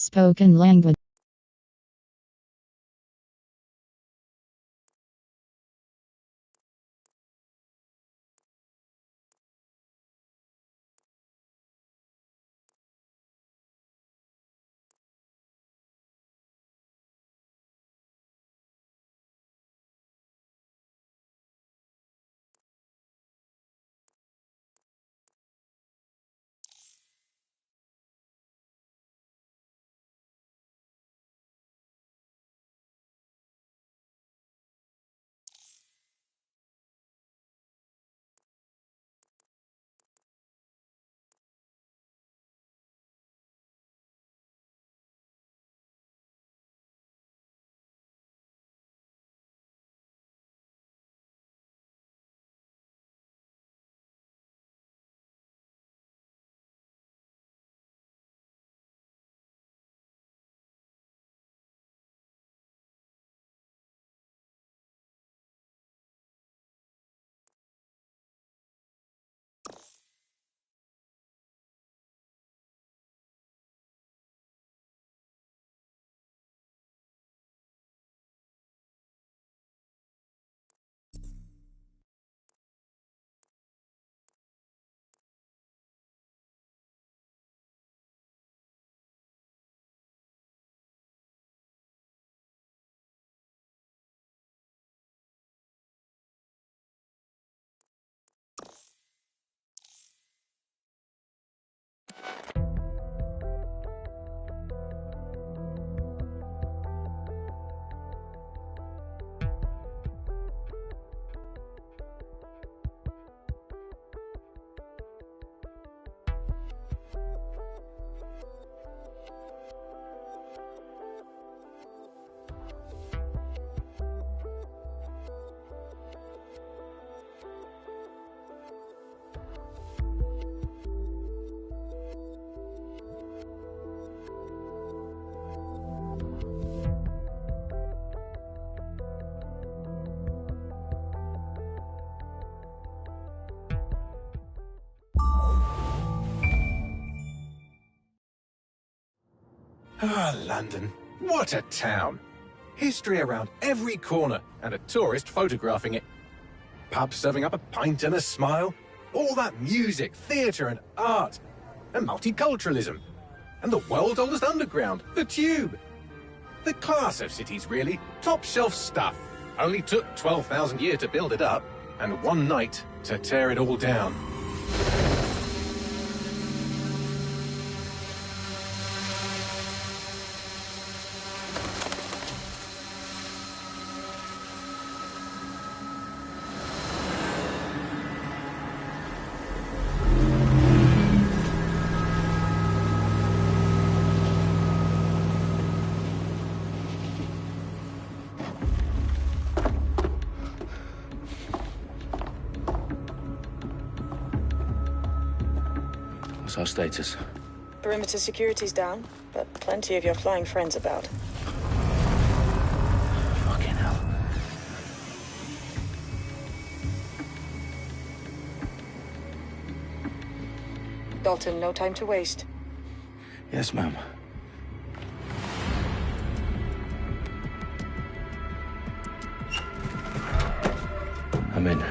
Spoken language. Ah, London. What a town. History around every corner and a tourist photographing it. Pubs serving up a pint and a smile. All that music, theatre and art. And multiculturalism. And the world's oldest underground, the Tube. The class of cities, really. Top shelf stuff. Only took 12,000 years to build it up, and one night to tear it all down. What's our status? Perimeter security's down, but plenty of your flying friends about. Fucking hell. Dalton, no time to waste. Yes, ma'am. I'm in.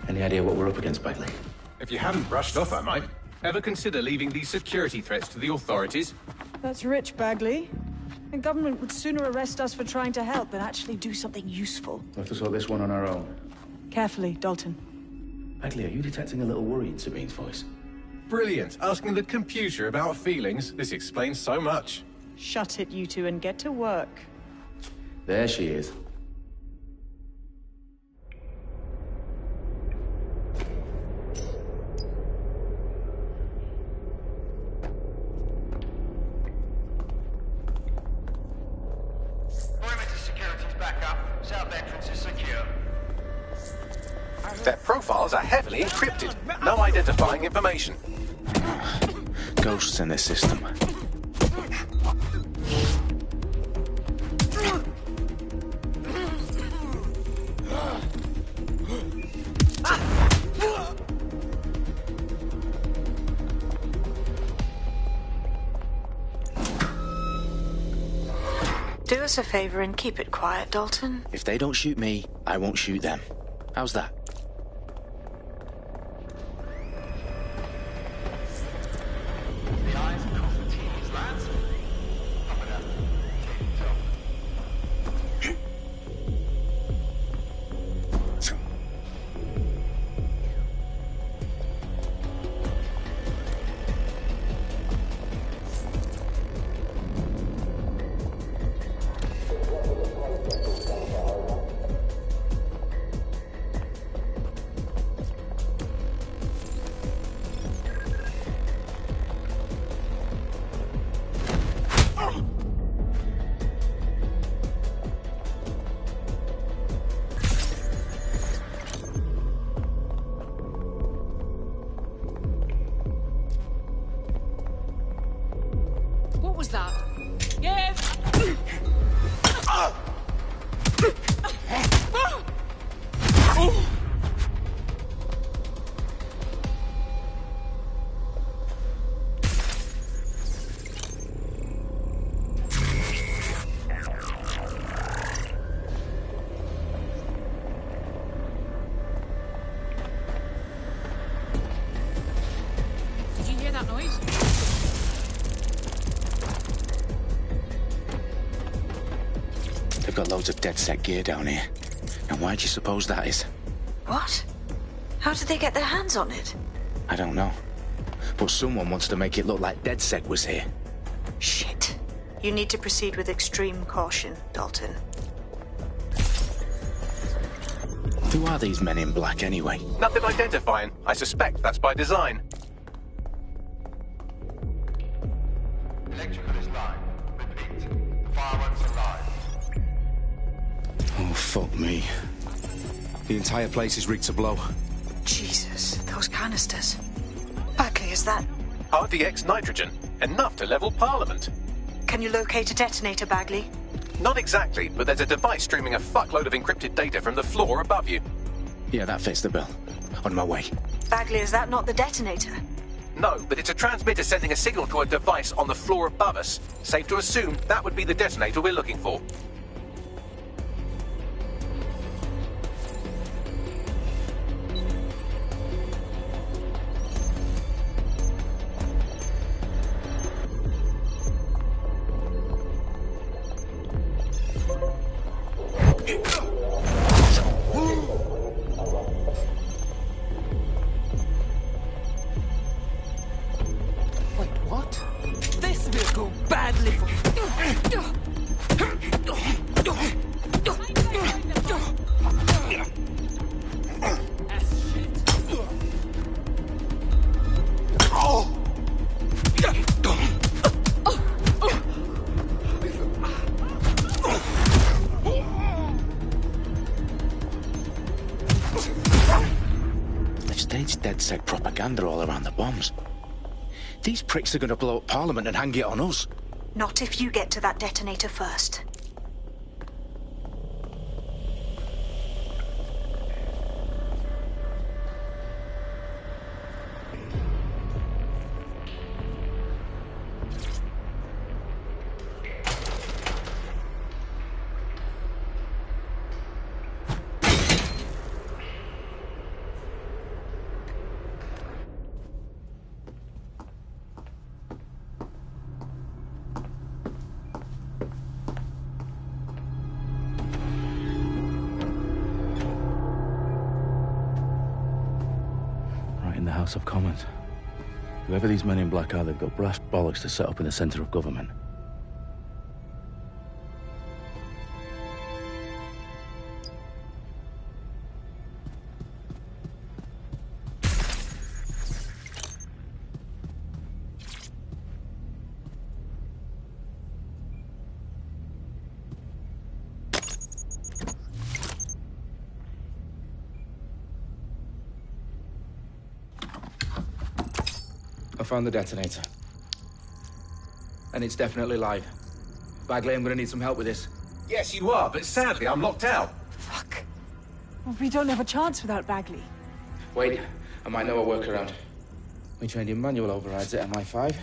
Any idea what we're up against, Bagley? If you haven't brushed off, I might. Ever consider leaving these security threats to the authorities? That's rich, Bagley. The government would sooner arrest us for trying to help than actually do something useful. We'll have to sort this one on our own. Carefully, Dalton. Bagley, are you detecting a little worry in Sabine's voice? Brilliant. Asking the computer about feelings. This explains so much. Shut it, you two, and get to work. There she is. Their profiles are heavily encrypted. No identifying information. Ghosts in this system. us a favor and keep it quiet, Dalton. If they don't shoot me, I won't shoot them. How's that? What was that? Yes! Did you hear that noise? They've got loads of DedSec gear down here. And why do you suppose that is? What? How did they get their hands on it? I don't know. But someone wants to make it look like DedSec was here. Shit. You need to proceed with extreme caution, Dalton. Who are these men in black anyway? Nothing identifying. I suspect that's by design. Electrical is live. Repeat. Fireworks are live. Oh, fuck me. The entire place is rigged to blow. Jesus, those canisters. Bagley, is that... RDX nitrogen. Enough to level Parliament. Can you locate a detonator, Bagley? Not exactly, but there's a device streaming a fuckload of encrypted data from the floor above you. Yeah, that fits the bill. On my way. Bagley, is that not the detonator? No, but it's a transmitter sending a signal to a device on the floor above us. Safe to assume that would be the detonator we're looking for. Wait, what? This will go badly for... They've staged DedSec propaganda all around the bombs. These pricks are going to blow up Parliament and hang it on us. Not if you get to that detonator first. Right in the House of Commons. Whoever these men in black are, they've got brass bollocks to set up in the centre of government. I found the detonator. And it's definitely live. Bagley, I'm gonna need some help with this. Yes, you are, but sadly I'm locked out. Fuck. Well, we don't have a chance without Bagley. Wait, I might know a workaround. We trained in manual overrides at MI5.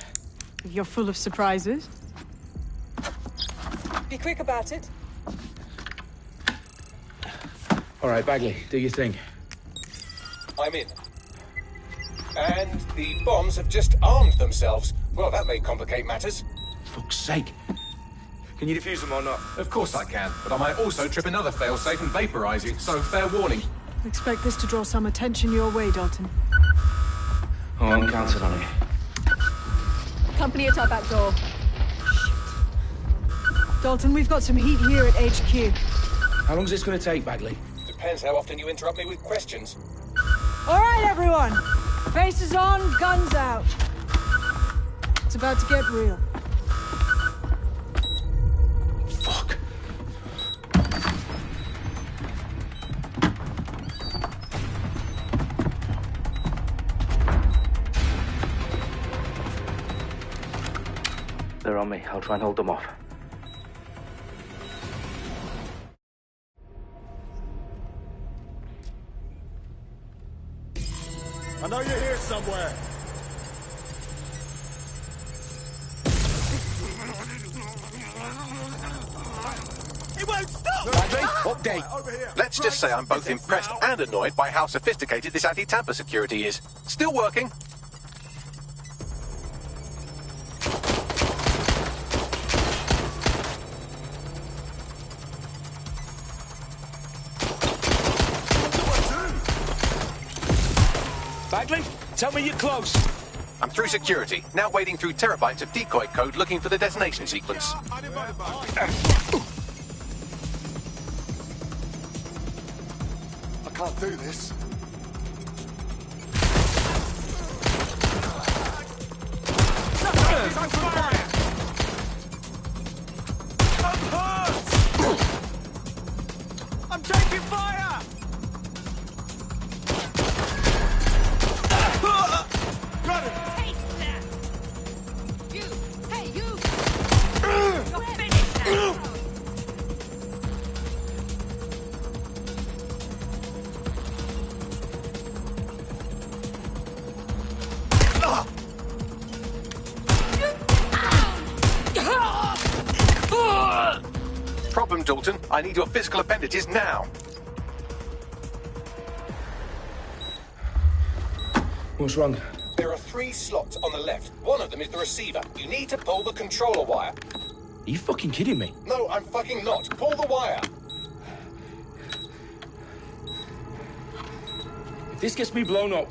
You're full of surprises. Be quick about it. All right, Bagley, do your thing. I'm in. And the bombs have just armed themselves. Well, that may complicate matters. Fuck's sake. Can you defuse them or not? Of course I can, but I might also trip another failsafe and vaporize you, so fair warning. Expect this to draw some attention your way, Dalton. Oh, I'm counting on it. Company at our back door. Dalton, we've got some heat here at HQ. How long is this going to take, Bagley? Depends how often you interrupt me with questions. All right, everyone. Faces on, guns out. It's about to get real. Fuck. They're on me. I'll try and hold them off. I know you're here somewhere. It won't stop! Update. Over here. Let's just say I'm both impressed and annoyed by how sophisticated this anti-tamper security is. Still working. Bagley, tell me you're close. I'm through security, now wading through terabytes of decoy code looking for the detonation sequence. I can't do this. I'm taking fire! Got him! You! Hey, you! You're finished now! Problem, Dalton. I need your physical appendages now. What's wrong? There are 3 slots on the left. One of them is the receiver. You need to pull the controller wire. Are you fucking kidding me? No, I'm fucking not. Pull the wire. If this gets me blown up...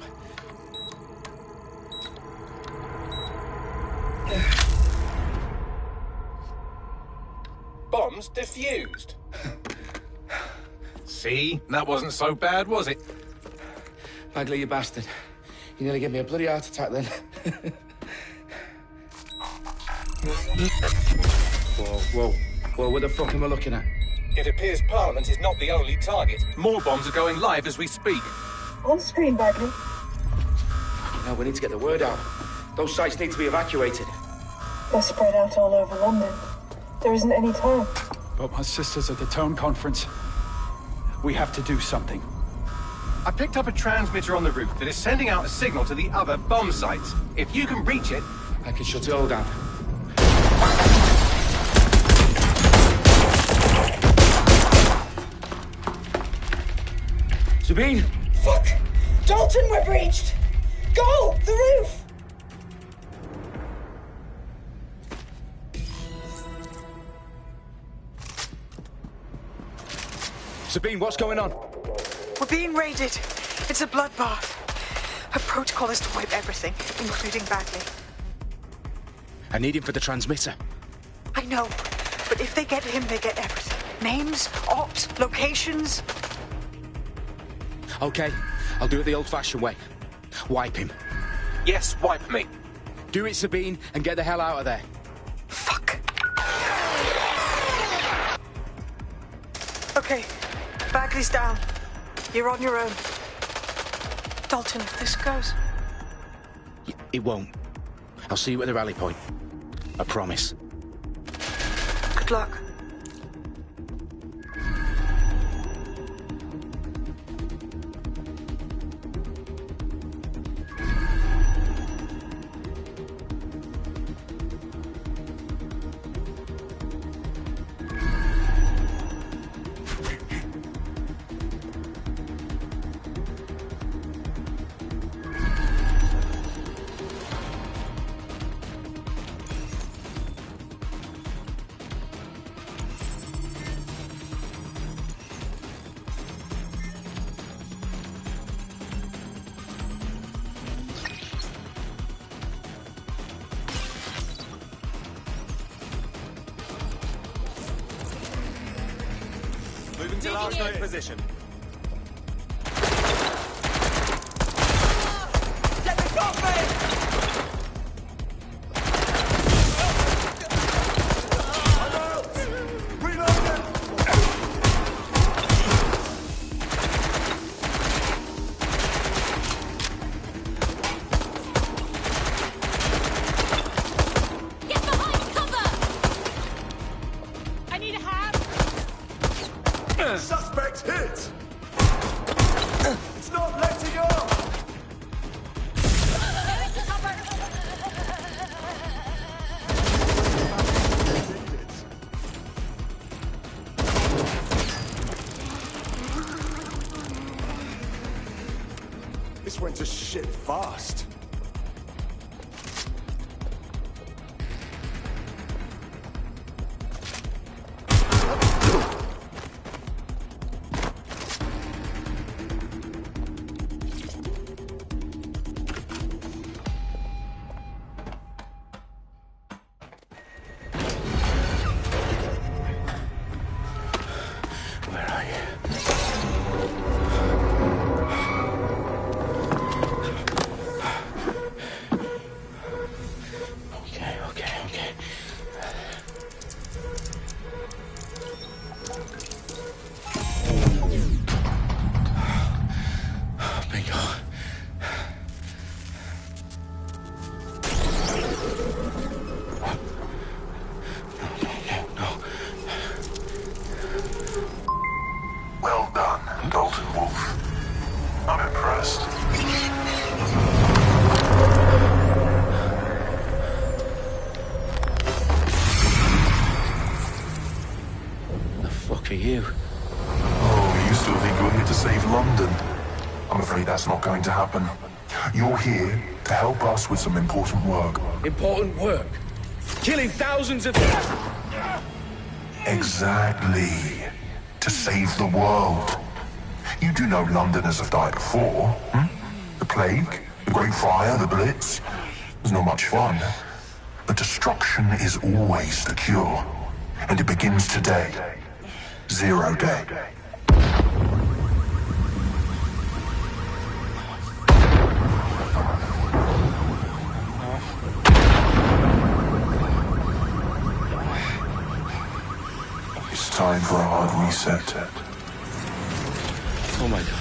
Bombs defused. See? That wasn't so bad, was it? Bagley, you bastard. You nearly gave me a bloody heart attack then. Whoa. What the fuck am I looking at? It appears Parliament is not the only target. More bombs are going live as we speak. On screen, Bagley. Now we need to get the word out. Those sites need to be evacuated. They're spread out all over London. There isn't any time. But my sister's at the town conference. We have to do something. I picked up a transmitter on the roof that is sending out a signal to the other bomb sites. If you can reach it... I can shut it all down. Sabine! Fuck! Dalton, we're breached! Go! The roof! Sabine, what's going on? We're being raided. It's a bloodbath. Her protocol is to wipe everything, including Bagley. I need him for the transmitter. I know, but if they get him, they get everything. Names, ops, locations. Okay, I'll do it the old-fashioned way. Wipe him. Yes, wipe me. Do it, Sabine, and get the hell out of there. Fuck. Okay, Bagley's down. You're on your own. Dalton, if this goes... It won't. I'll see you at the rally point. I promise. Good luck. Moving in. Position. Get the coffin! I'm out! Reloading! Get behind cover! I need a hand. Suspect hit! It's not letting up! Get into cover. This went to shit fast. Where are you? Okay. Bingo. No. Well done, Dalton Wolf. I'm impressed. The fuck are you? Oh, you still think you're here to save London? I'm afraid that's not going to happen. You're here to help us with some important work. Important work. Killing thousands of... Exactly. To save the world. You do know Londoners have died before, hmm? The plague, the Great Fire, the Blitz. It's not much fun. But destruction is always the cure. And it begins today. 0 day. It's time for a hard reset. Oh my god.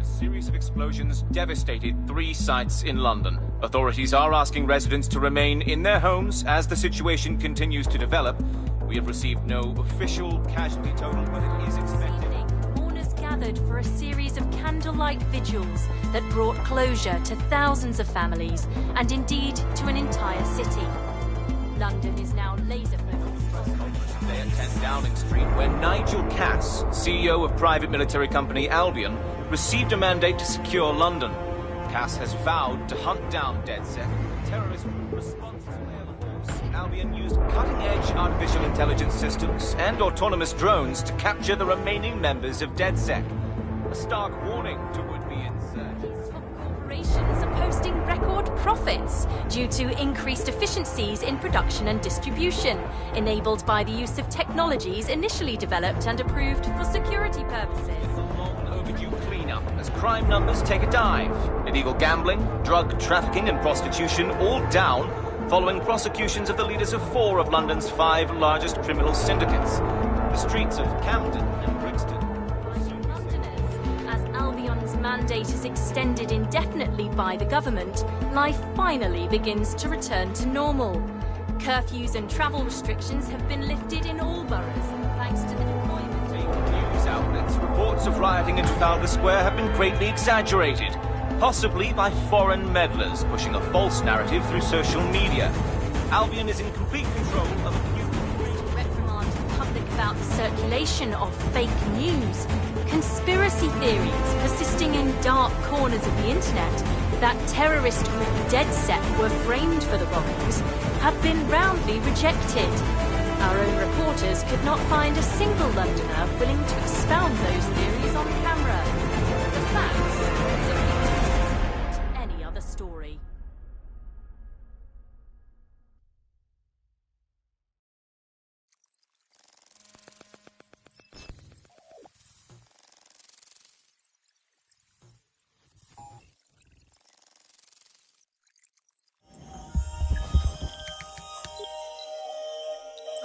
A series of explosions devastated 3 sites in London. Authorities are asking residents to remain in their homes as the situation continues to develop. We have received no official casualty total, but it is expected. Mourners gathered for a series of candlelight vigils that brought closure to thousands of families and indeed to an entire city. London is now laser-focused. Today at 10 Downing Street, where Nigel Cass, CEO of private military company Albion, received a mandate to secure London. Cass has vowed to hunt down DedSec, terrorist response to air force. Albion used cutting-edge artificial intelligence systems and autonomous drones to capture the remaining members of DedSec. A stark warning to would-be insurgents. Corporations are posting record profits due to increased efficiencies in production and distribution, enabled by the use of technologies initially developed and approved for security purposes. Overdue cleanup as crime numbers take a dive. Illegal gambling, drug trafficking and prostitution all down following prosecutions of the leaders of 4 of London's 5 largest criminal syndicates. The streets of Camden and Brixton. Londoners, as Albion's mandate is extended indefinitely by the government, life finally begins to return to normal. Curfews and travel restrictions have been lifted in all boroughs, thanks to the deployment. News outlets, reports of rioting in Trafalgar Square have been greatly exaggerated, possibly by foreign meddlers pushing a false narrative through social media. Albion is in complete control of a few... reprimand the public about the circulation of fake news, conspiracy theories persisting in dark corners of the internet that terrorist group DedSec were framed for the bombings have been roundly rejected. Our own reporters could not find a single Londoner willing to expound those theories on camera.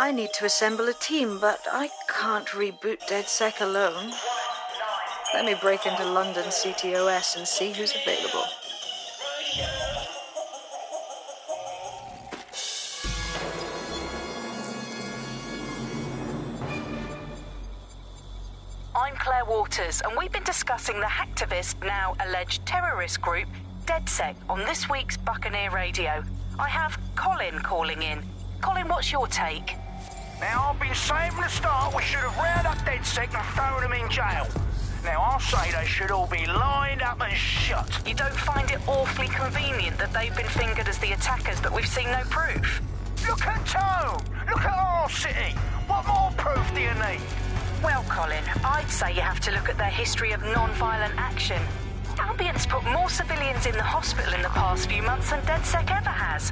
I need to assemble a team, but I can't reboot DedSec alone. Let me break into London CTOS and see who's available. I'm Claire Waters, and we've been discussing the hacktivist, now alleged terrorist group, DedSec, on this week's Buccaneer Radio. I have Colin calling in. Colin, what's your take? Now, I've been saying from the start we should have rounded up DedSec and thrown them in jail. Now, I'll say they should all be lined up and shot. You don't find it awfully convenient that they've been fingered as the attackers, but we've seen no proof? Look at Tone! Look at our city! What more proof do you need? Well, Colin, I'd say you have to look at their history of non-violent action. Albion's put more civilians in the hospital in the past few months than DedSec ever has.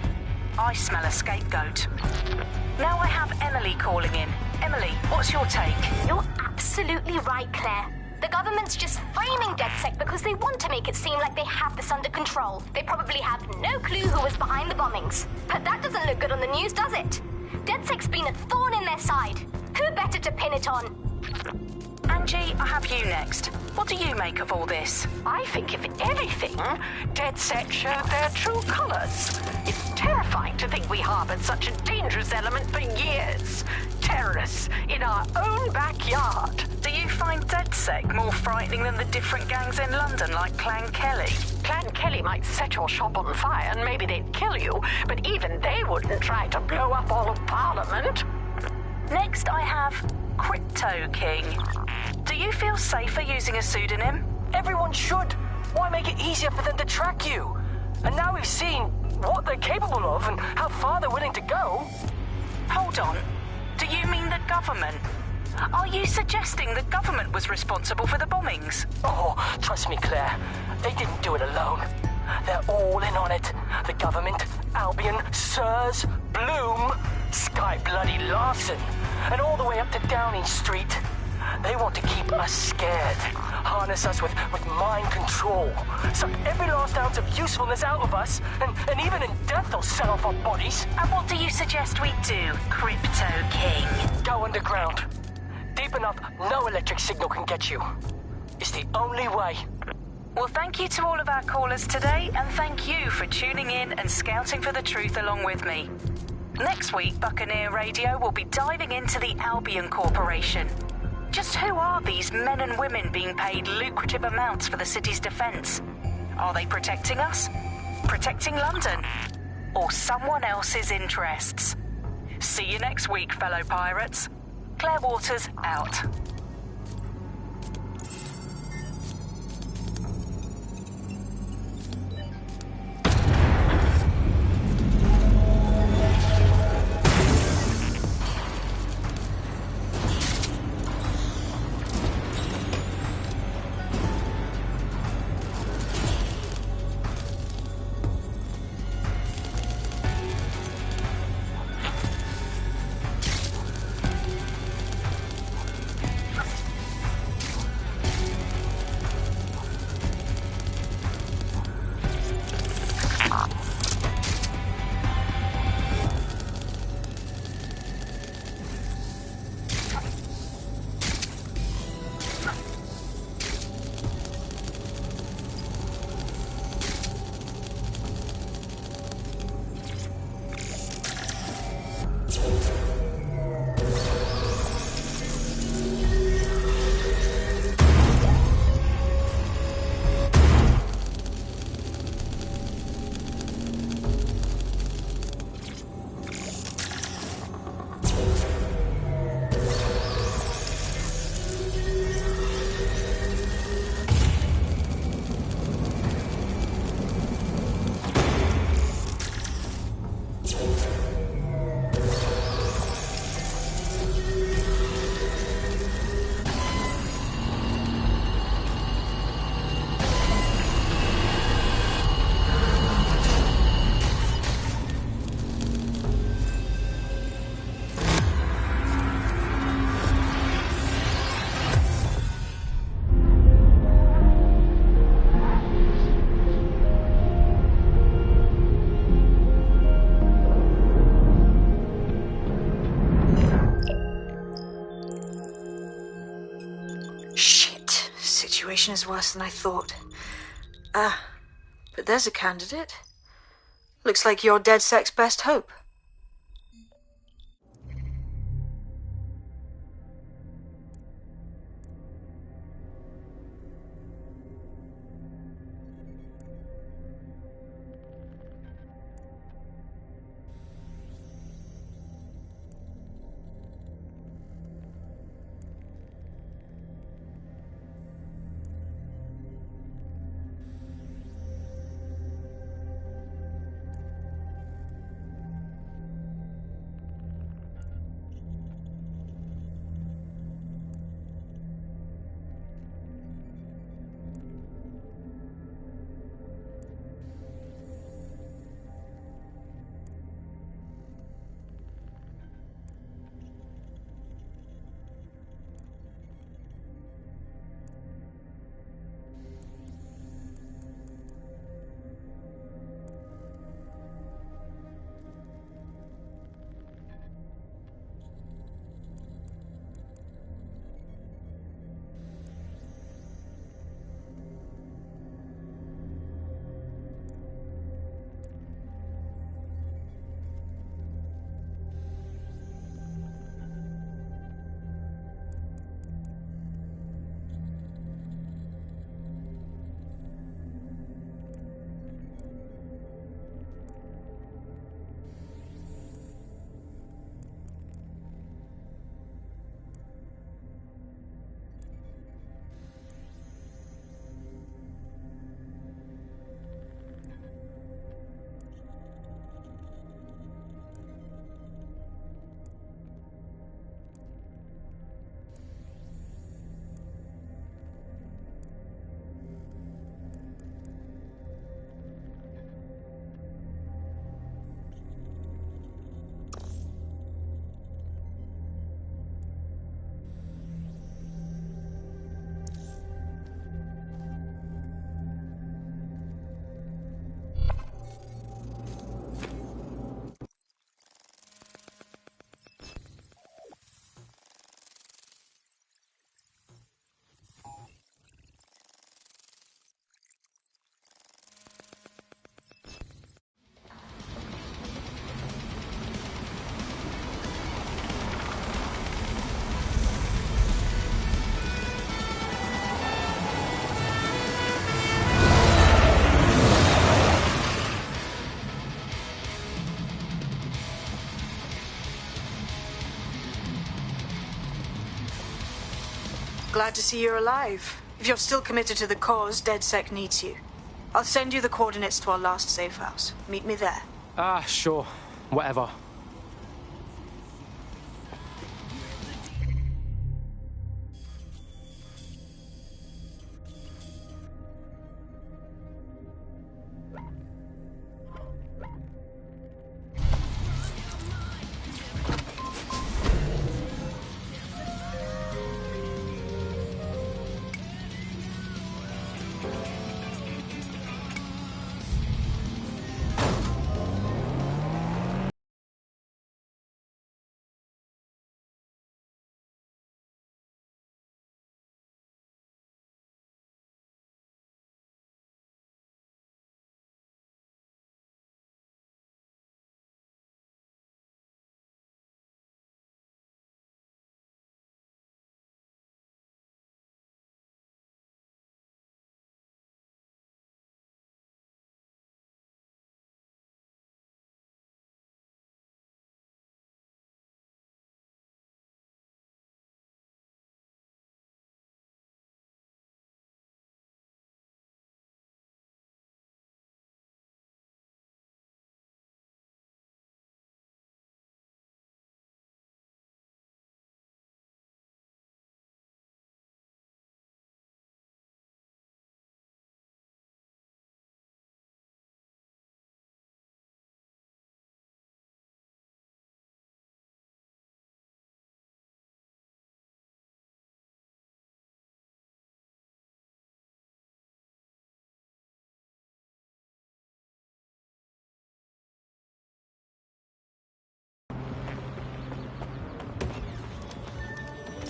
I smell a scapegoat. Now I have Emily calling in. Emily, what's your take? You're absolutely right, Claire. The government's just framing DedSec because they want to make it seem like they have this under control. They probably have no clue who was behind the bombings. But that doesn't look good on the news, does it? DedSec's been a thorn in their side. Who better to pin it on? Angie, I have you next. What do you make of all this? I think, if anything, DedSec showed their true colours. It's terrifying to think we harboured such a dangerous element for years. Terrorists in our own backyard. Do you find DedSec more frightening than the different gangs in London, like Clan Kelly? Clan Kelly might set your shop on fire and maybe they'd kill you, but even they wouldn't try to blow up all of Parliament. Next, I have Crypto King. Do you feel safer using a pseudonym? Everyone should. Why make it easier for them to track you? And now we've seen what they're capable of and how far they're willing to go. Hold on. Do you mean the government? Are you suggesting the government was responsible for the bombings? Oh, trust me, Claire. They didn't do it alone. They're all in on it. The government, Albion, Sirs, Bloom, Sky Bloody Larson, and all the way up to Downing Street. They want to keep us scared, harness us with mind control, suck every last ounce of usefulness out of us, and even in death they'll sell off our bodies. And what do you suggest we do, Crypto King? Go underground. Deep enough, no electric signal can get you. It's the only way. Well, thank you to all of our callers today, and thank you for tuning in and scouting for the truth along with me. Next week, Buccaneer Radio will be diving into the Albion Corporation. Just who are these men and women being paid lucrative amounts for the city's defence? Are they protecting us? Protecting London? Or someone else's interests? See you next week, fellow pirates. Claire Waters, out. situation is worse than I thought. But there's a candidate. Looks like you're DedSec's best hope. Glad to see you're alive. If you're still committed to the cause, DedSec needs you. I'll send you the coordinates to our last safe house. Meet me there. Sure. Whatever.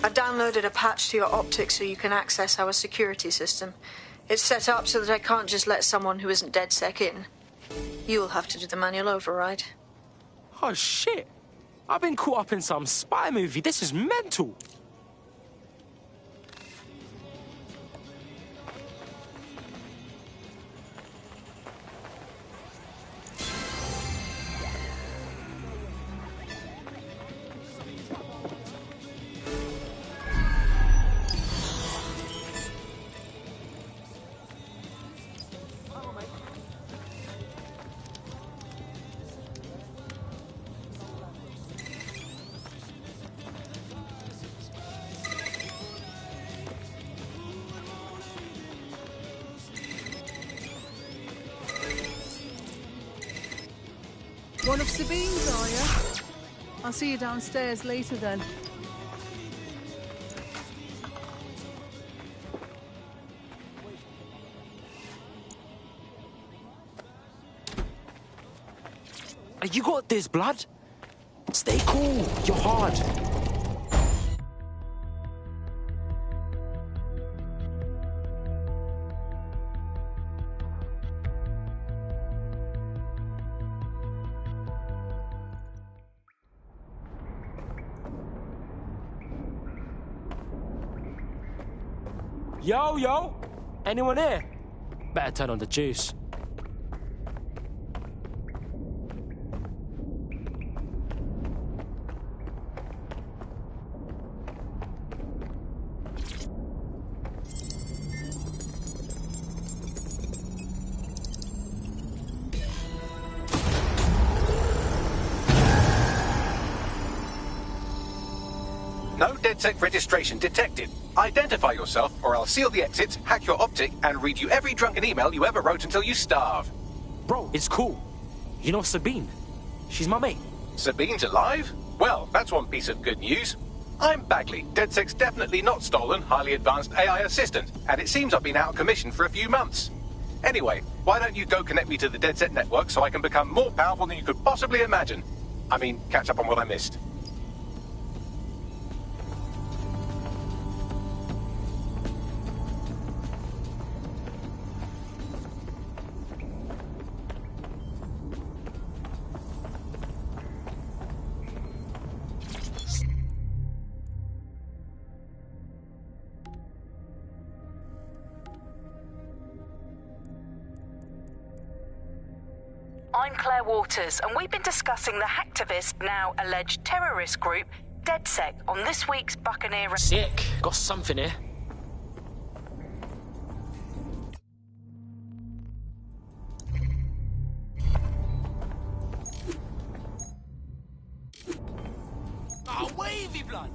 I downloaded a patch to your optics so you can access our security system. It's set up so that I can't just let someone who isn't DedSec in. You'll have to do the manual override. Oh, shit. I've been caught up in some spy movie. This is mental. One of Sabine's, are you? I'll see you downstairs later then. You got this, blood. Stay cool. You're hard. Yo, anyone here? Better turn on the juice. No DedSec registration detected. Identify yourself, or I'll seal the exits, hack your optic, and read you every drunken email you ever wrote until you starve. Bro, it's cool. You know Sabine? She's my mate. Sabine's alive? Well, that's one piece of good news. I'm Bagley, DedSec's definitely not stolen, highly advanced AI assistant, and it seems I've been out of commission for a few months. Anyway, why don't you go connect me to the DedSec network so I can become more powerful than you could possibly imagine? I mean, catch up on what I missed. I'm Claire Waters, and we've been discussing the hacktivist, now alleged terrorist group, DedSec, on this week's Buccaneer... Sick. Got something here. Ah, wavy blood!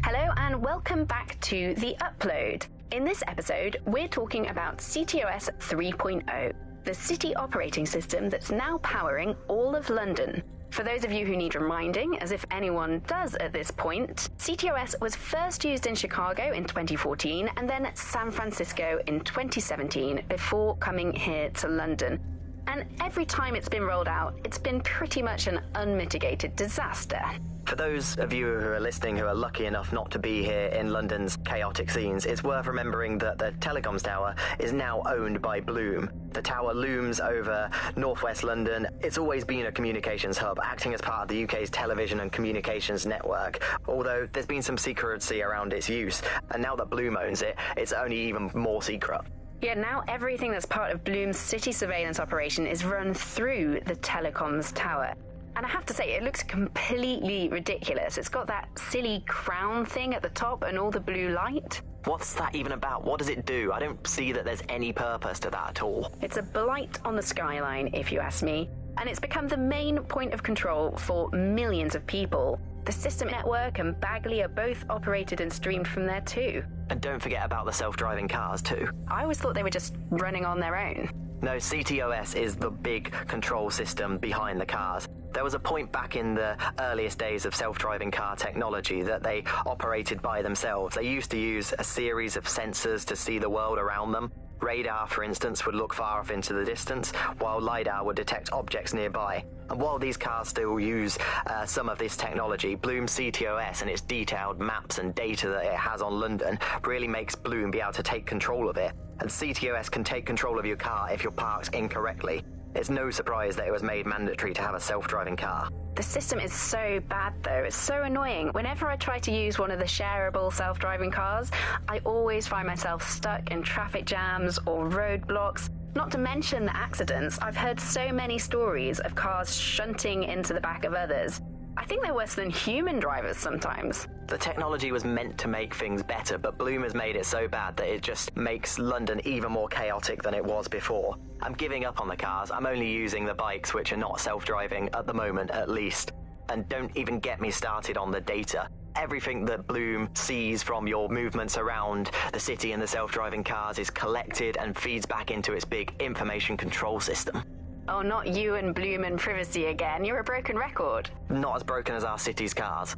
Hello and welcome back to The Upload. In this episode, we're talking about CTOS 3.0, the city operating system that's now powering all of London. For those of you who need reminding, as if anyone does at this point, CTOS was first used in Chicago in 2014 and then San Francisco in 2017 before coming here to London. And every time it's been rolled out, it's been pretty much an unmitigated disaster. For those of you who are listening who are lucky enough not to be here in London's chaotic scenes, it's worth remembering that the telecoms tower is now owned by Bloom. The tower looms over northwest London. It's always been a communications hub, acting as part of the UK's television and communications network, although there's been some secrecy around its use, and now that Bloom owns it, it's only even more secret. Yeah, now everything that's part of Bloom's city surveillance operation is run through the telecoms tower. And I have to say, it looks completely ridiculous. It's got that silly crown thing at the top and all the blue light. What's that even about? What does it do? I don't see that there's any purpose to that at all. It's a blight on the skyline, if you ask me. And it's become the main point of control for millions of people. The system network and Bagley are both operated and streamed from there too. And don't forget about the self-driving cars too. I always thought they were just running on their own. No, CTOS is the big control system behind the cars. There was a point back in the earliest days of self-driving car technology that they operated by themselves. They used to use a series of sensors to see the world around them. Radar, for instance, would look far off into the distance, while LiDAR would detect objects nearby. And while these cars still use some of this technology, Bloom's CTOS and its detailed maps and data that it has on London really makes Bloom be able to take control of it. And CTOS can take control of your car if you're parked incorrectly. It's no surprise that it was made mandatory to have a self-driving car. The system is so bad, though. It's so annoying. Whenever I try to use one of the shareable self-driving cars, I always find myself stuck in traffic jams or roadblocks. Not to mention the accidents. I've heard so many stories of cars shunting into the back of others. I think they're worse than human drivers sometimes. The technology was meant to make things better, but Bloom has made it so bad that it just makes London even more chaotic than it was before. I'm giving up on the cars. I'm only using the bikes, which are not self-driving at the moment, at least. And don't even get me started on the data. Everything that Bloom sees from your movements around the city and the self-driving cars is collected and feeds back into its big information control system. Oh, not you and Bloom and privacy again. You're a broken record. Not as broken as our city's cars.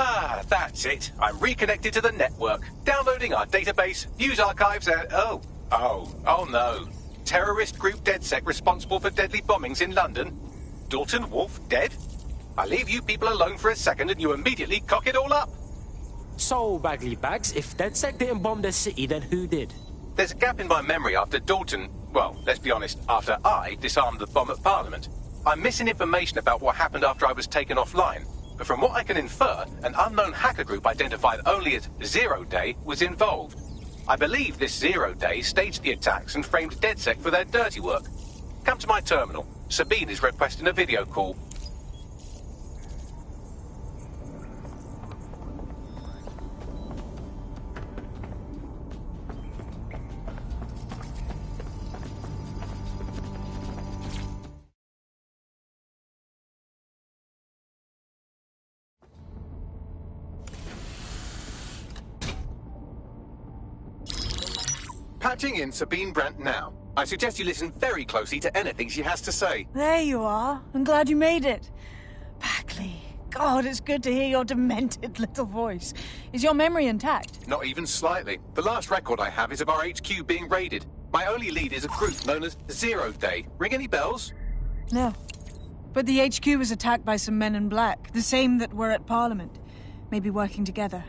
Ah, that's it. I'm reconnected to the network, downloading our database, views archives, and oh no. Terrorist group DedSec responsible for deadly bombings in London. Dalton Wolf dead? I leave you people alone for a second and you immediately cock it all up. So, Bagley Bags, if DedSec didn't bomb the city, then who did? There's a gap in my memory after Dalton, well, let's be honest, after I disarmed the bomb at Parliament. I'm missing information about what happened after I was taken offline. But from what I can infer, an unknown hacker group identified only as Zero Day was involved. I believe this Zero Day staged the attacks and framed DedSec for their dirty work. Come to my terminal. Sabine is requesting a video call. Patching in Sabine Brandt now. I suggest you listen very closely to anything she has to say. There you are. I'm glad you made it. Bagley. God, it's good to hear your demented little voice. Is your memory intact? Not even slightly. The last record I have is of our HQ being raided. My only lead is a group known as Zero Day. Ring any bells? No. But the HQ was attacked by some men in black, the same that were at Parliament. Maybe working together.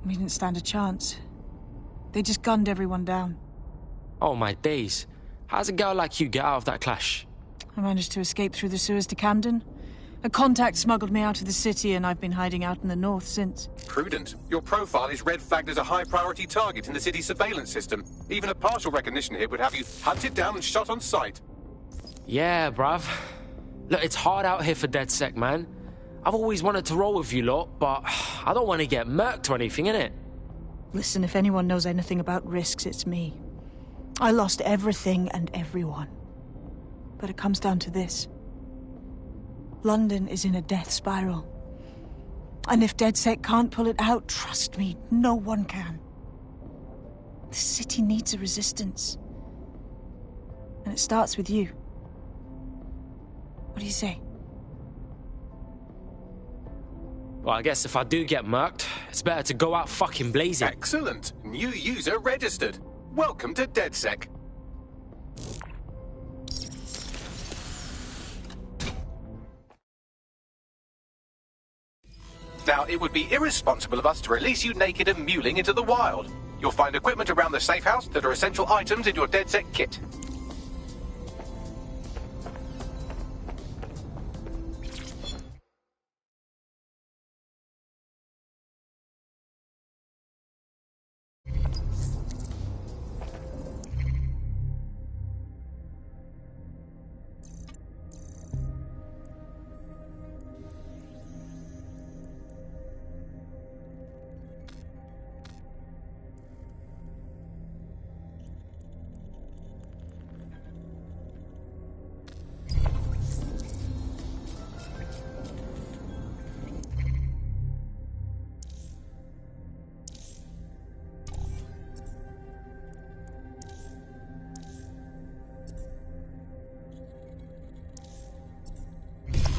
We didn't stand a chance. They just gunned everyone down. Oh my days. How's a girl like you get out of that clash? I managed to escape through the sewers to Camden. A contact smuggled me out of the city and I've been hiding out in the north since. Prudent. Your profile is red flagged as a high-priority target in the city's surveillance system. Even a partial recognition hit would have you hunted down and shot on sight. Yeah, bruv. Look, it's hard out here for DedSec, man. I've always wanted to roll with you lot, but I don't want to get murked or anything, innit? Listen, if anyone knows anything about risks, it's me. I lost everything and everyone. But it comes down to this. London is in a death spiral. And if DedSec can't pull it out, trust me, no one can. The city needs a resistance. And it starts with you. What do you say? Well, I guess if I do get murked, it's better to go out fucking blazing. Excellent. New user registered. Welcome to DedSec. Now, it would be irresponsible of us to release you naked and mewling into the wild. You'll find equipment around the safe house that are essential items in your DedSec kit.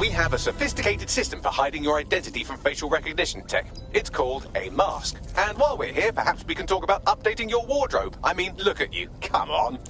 We have a sophisticated system for hiding your identity from facial recognition tech. It's called a mask. And while we're here, perhaps we can talk about updating your wardrobe. I mean, look at you. Come on.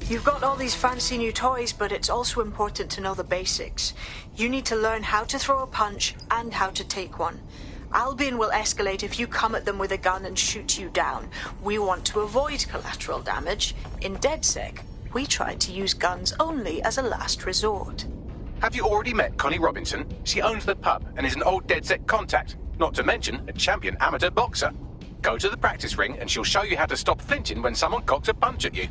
You've got all these fancy new toys, but it's also important to know the basics. You need to learn how to throw a punch and how to take one. Albion will escalate if you come at them with a gun and shoot you down. We want to avoid collateral damage. In DedSec, we tried to use guns only as a last resort. Have you already met Connie Robinson? She owns the pub and is an old DedSec contact, not to mention a champion amateur boxer. Go to the practice ring and she'll show you how to stop flinching when someone cocks a punch at you.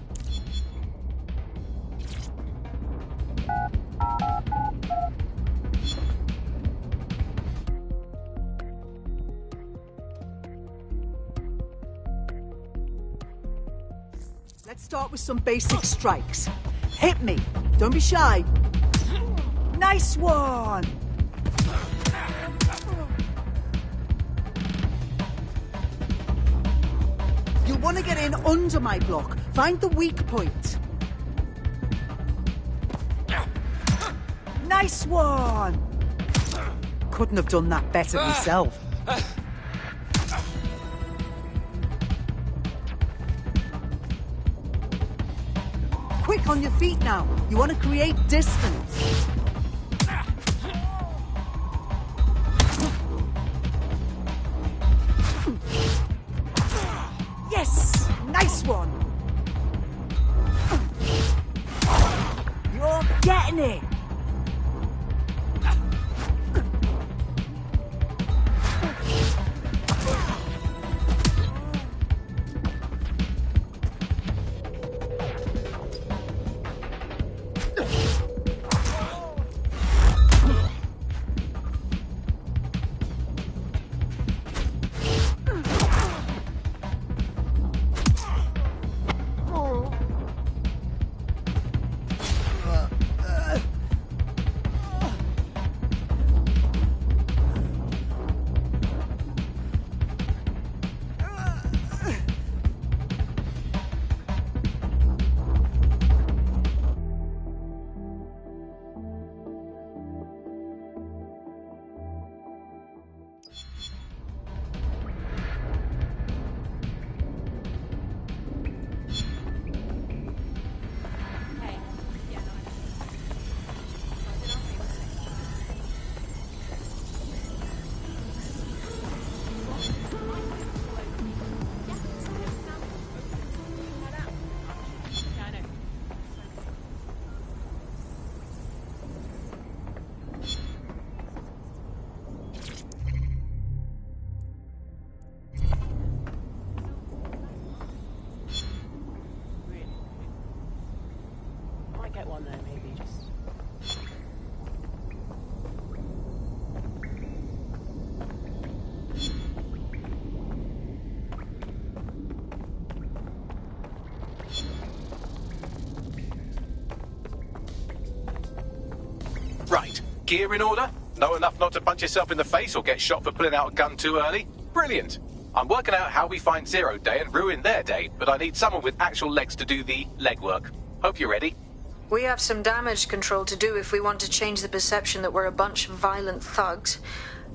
Let's start with some basic strikes. Hit me. Don't be shy. Nice one! You'll want to get in under my block. Find the weak point. Nice one! Couldn't have done that better myself. Quick on your feet now. You want to create distance. Yes! Nice one! You're getting it! Gear in order? Know enough not to punch yourself in the face or get shot for pulling out a gun too early? Brilliant. I'm working out how we find Zero Day and ruin their day, but I need someone with actual legs to do the legwork. Hope you're ready. We have some damage control to do if we want to change the perception that we're a bunch of violent thugs.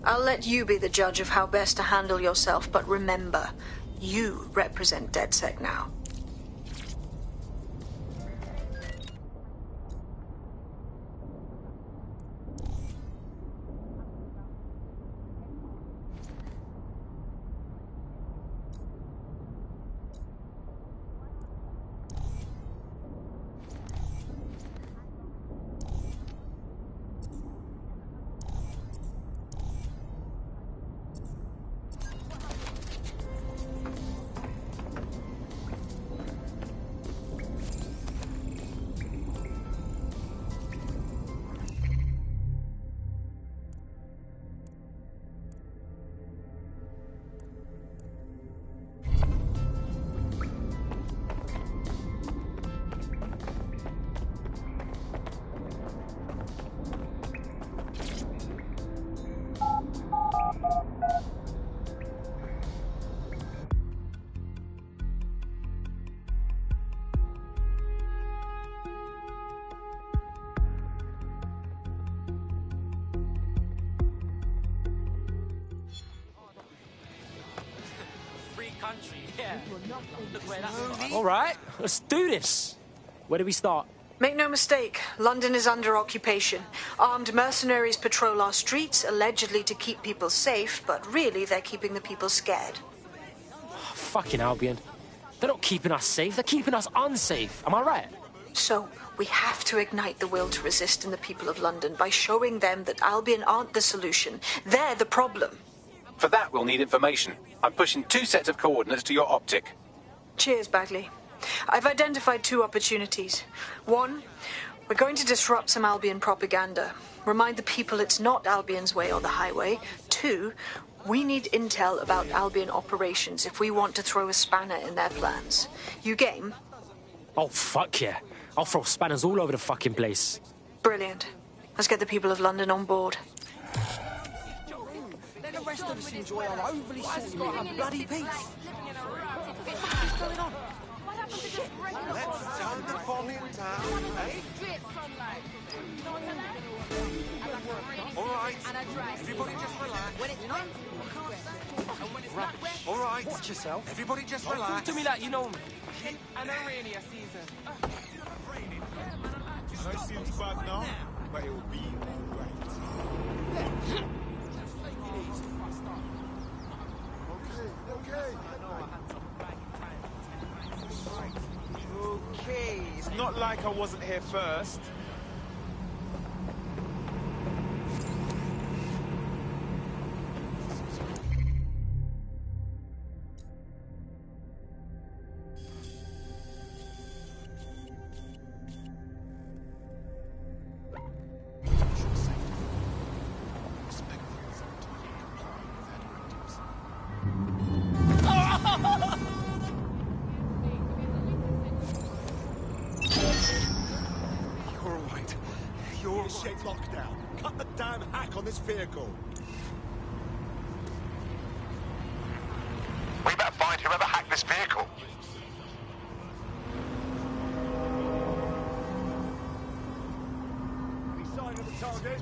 I'll let you be the judge of how best to handle yourself, but remember, you represent DedSec now. All right, let's do this. Where do we start? Make no mistake, London is under occupation. Armed mercenaries patrol our streets, allegedly to keep people safe, but really they're keeping the people scared. Oh, fucking Albion. They're not keeping us safe, they're keeping us unsafe. Am I right? So, we have to ignite the will to resist in the people of London by showing them that Albion aren't the solution. They're the problem. For that, we'll need information. I'm pushing 2 sets of coordinates to your optic. Cheers, Bagley. I've identified 2 opportunities. 1, we're going to disrupt some Albion propaganda. Remind the people it's not Albion's way or the highway. 2, we need intel about Albion operations if we want to throw a spanner in their plans. You game? Oh, fuck yeah. I'll throw spanners all over the fucking place. Brilliant. Let's get the people of London on board. Let the rest of us enjoy our overly salty bloody peace. What's going on? Let's turn the fog in town, eh? All right, everybody just relax. All right, watch yourself. Everybody just relax. Talk to me like you know me. I know rainy season. I know it seems bad now, but it will be all right. Okay, it's not like I wasn't here first. Lockdown. Cut the damn hack on this vehicle. We better find whoever hacked this vehicle. Any sign of the target?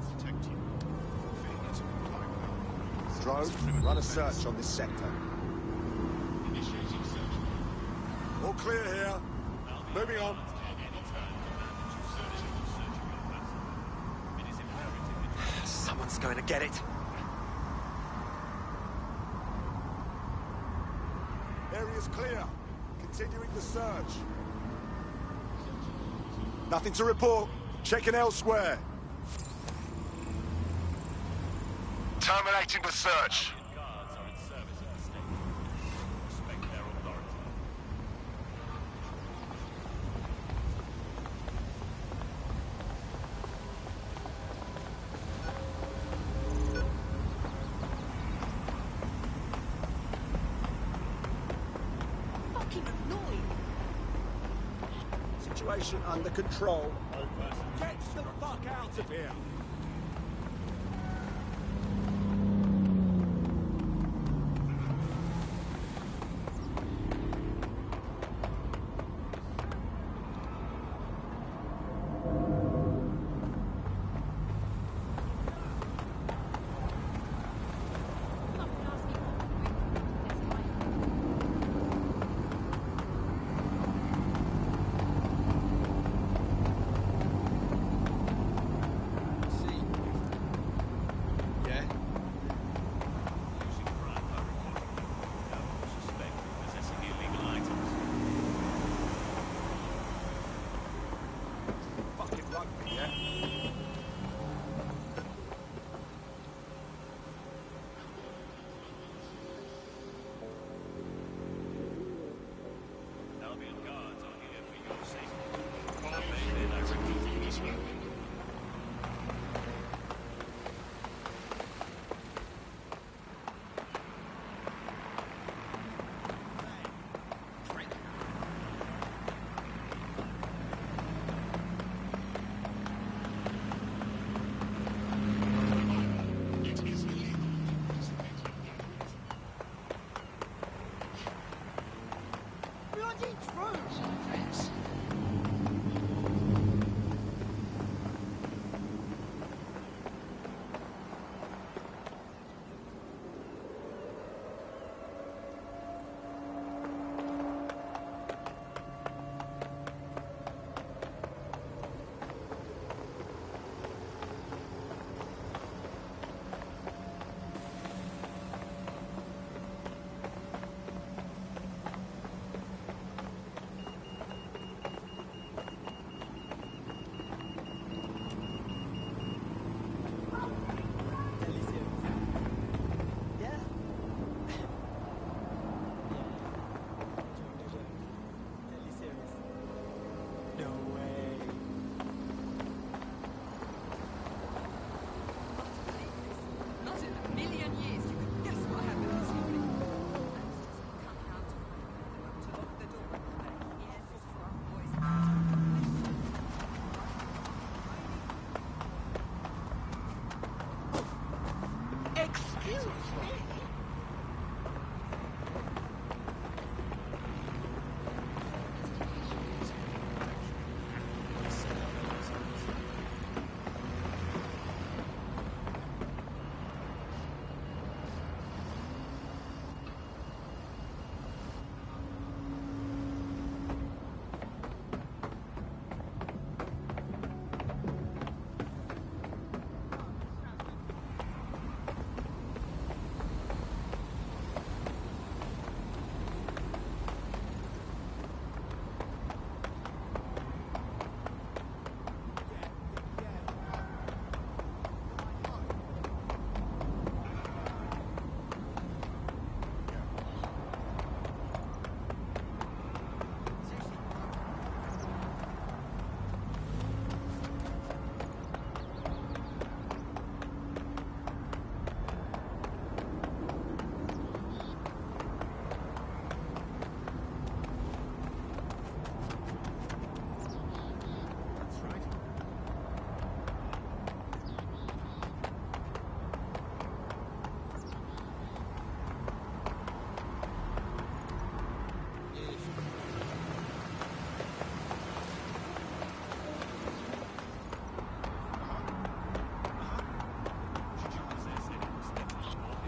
Drone, run a search on this sector. All clear here. Moving on. Someone's going to get it. Area's clear. Continuing the search. Nothing to report. Checking elsewhere. Terminating the search. Situation under control. Get the fuck out of here!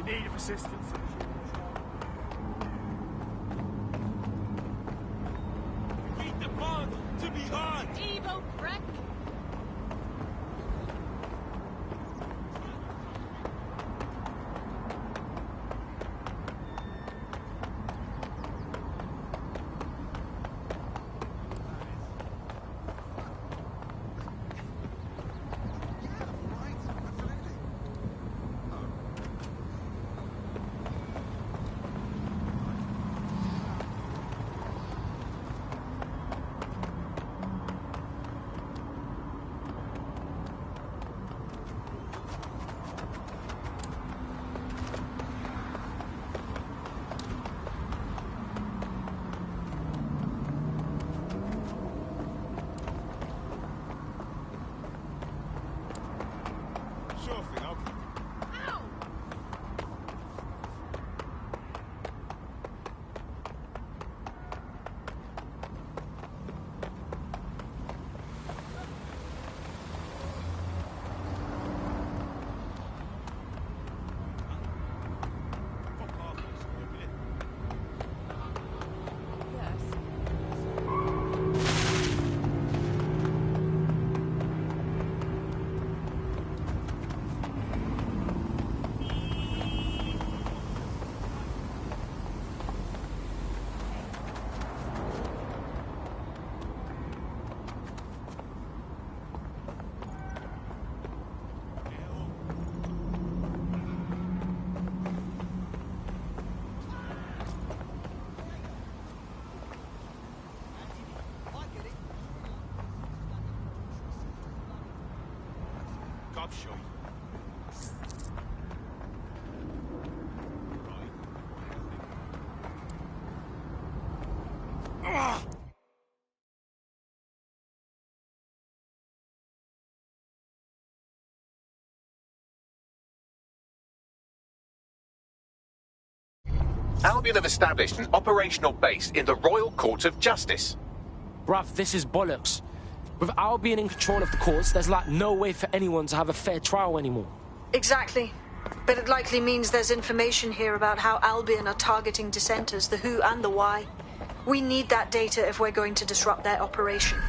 In need of assistance. Keep the bond to be hard. Evil prick. Cop show you. Albion have established an operational base in the Royal Court of Justice. Bruv, this is bollocks. With Albion in control of the courts, there's like no way for anyone to have a fair trial anymore. Exactly. But it likely means there's information here about how Albion are targeting dissenters, the who and the why. We need that data if we're going to disrupt their operation.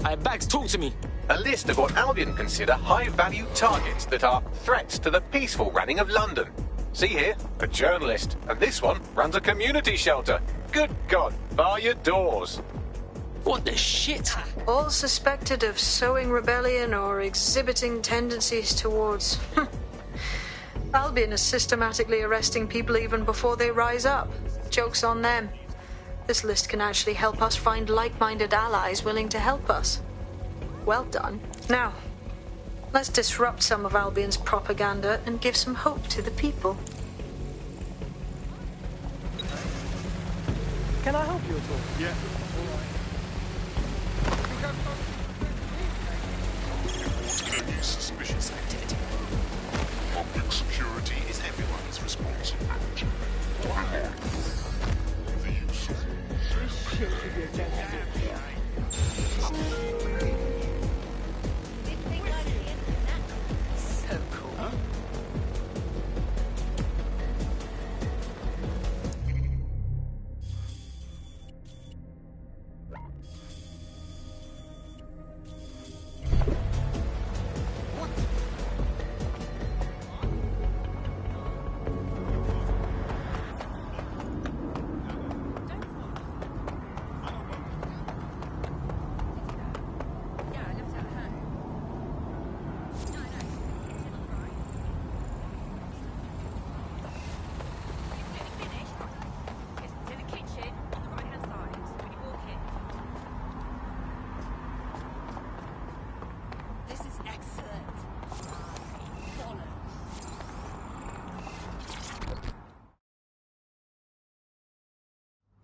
Bags, talk to me. A list of what Albion consider high-value targets that are threats to the peaceful running of London. See here, a journalist, and this one runs a community shelter. Good God, bar your doors. What the shit? All suspected of sowing rebellion or exhibiting tendencies towards... Albion is systematically arresting people even before they rise up. Joke's on them. This list can actually help us find like-minded allies willing to help us. Well done. Now, let's disrupt some of Albion's propaganda and give some hope to the people. Can I help you at all? Yeah. Any suspicious activity. Public security is everyone's responsibility. The use of So cool. Huh?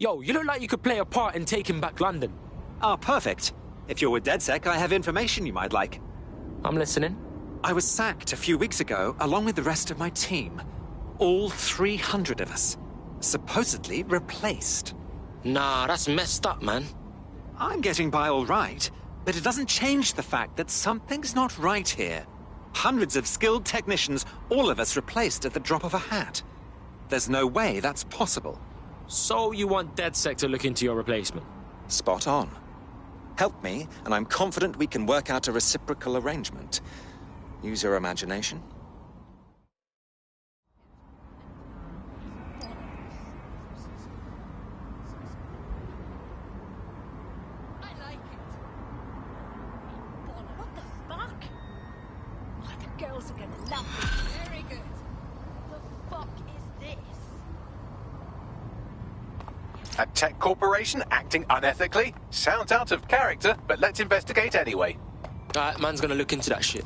Yo, you look like you could play a part in taking back London. Ah, perfect. If you're with DedSec, I have information you might like. I'm listening. I was sacked a few weeks ago, along with the rest of my team. All 300 of us. Supposedly replaced. Nah, that's messed up, man. I'm getting by all right, but it doesn't change the fact that something's not right here. Hundreds of skilled technicians, all of us replaced at the drop of a hat. There's no way that's possible. So you want DedSec to look into your replacement? Spot on. Help me, and I'm confident we can work out a reciprocal arrangement. Use your imagination. What the fuck? Oh, the girls are gonna love this. Very good. The fuck is this? A tech corporation acting unethically? Sounds out of character, but let's investigate anyway. Alright, man's gonna look into that shit.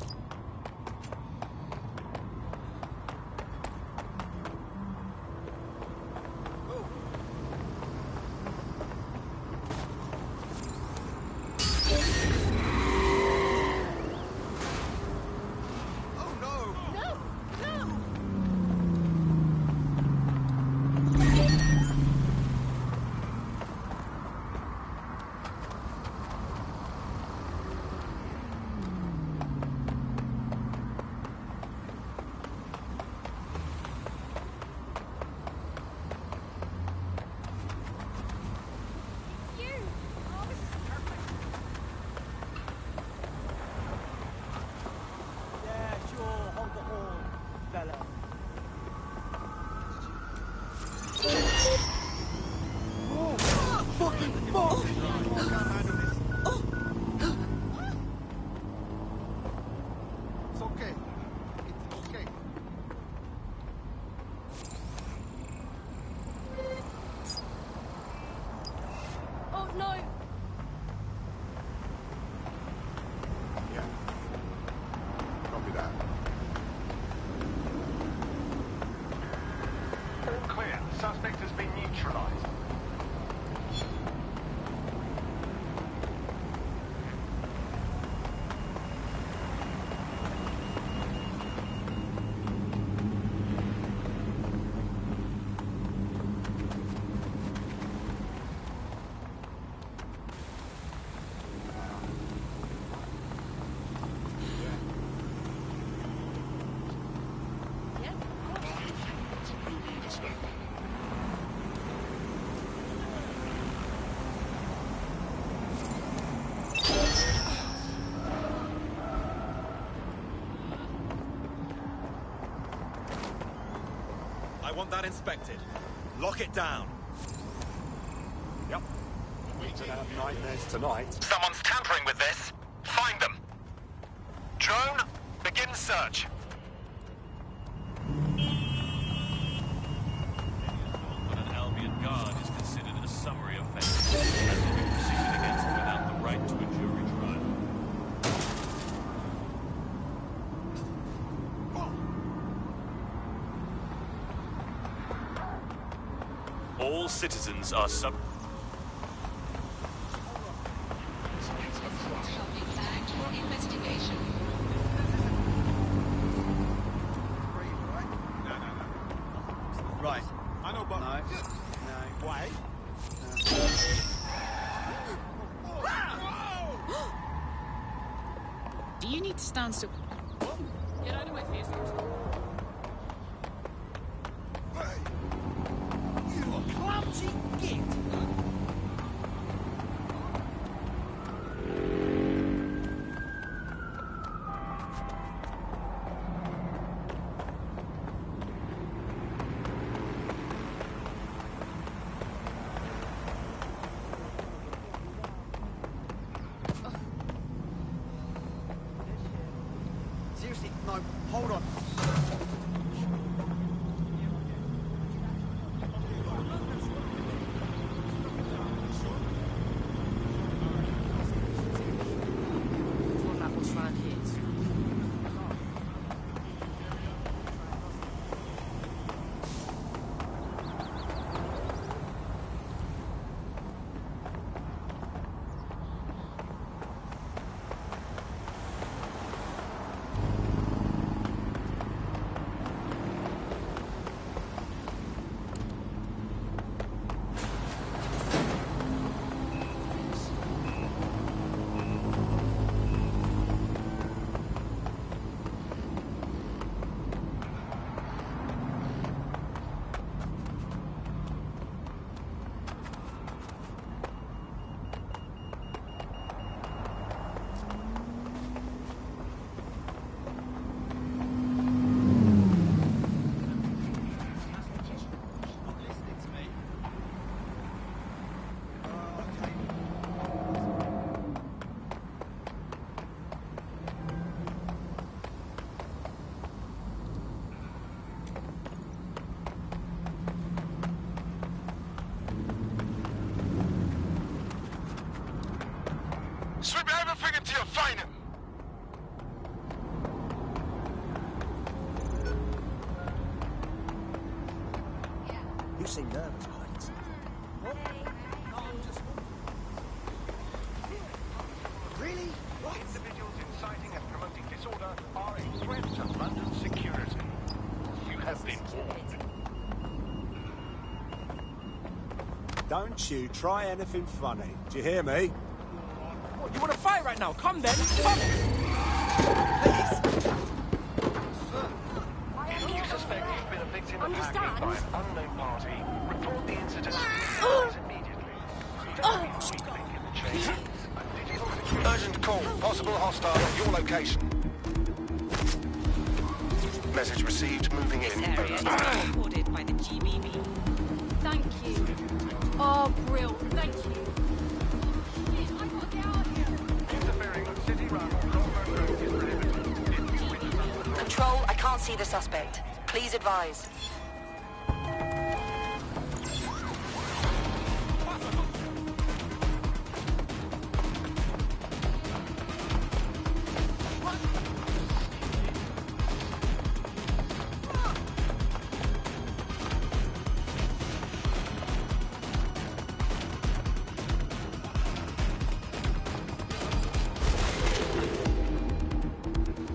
that inspected. Lock it down. Yep. We're gonna have nightmares tonight. Someone's tampering with this. Find them. Drone, begin search. When an Albion guard is considered a summary offence and will be proceeded against without the right to a jury trial. All citizens are sub... Right. I know, but... No. No. Wait. Do you need to stand still? Get out of my face. You clumsy git! Seriously, no, hold on. Sweep everything until you find him. You seem nervous hiding something. What? Really? What? Individuals inciting and promoting disorder are a threat to London security. You have been warned. Don't you try anything funny. Do you hear me? What, you want to fight right now? Come then. Come. If you suspect you've been a victim of hacking by an unknown party, report the incident immediately. Don't be a weak link in the chain. Digital security. Urgent call. Possible hostile at your location. Message received. Moving in. This area is not recorded by the GBB. Thank you. Oh, Brill, thank you. Control, I can't see the suspect. Please advise.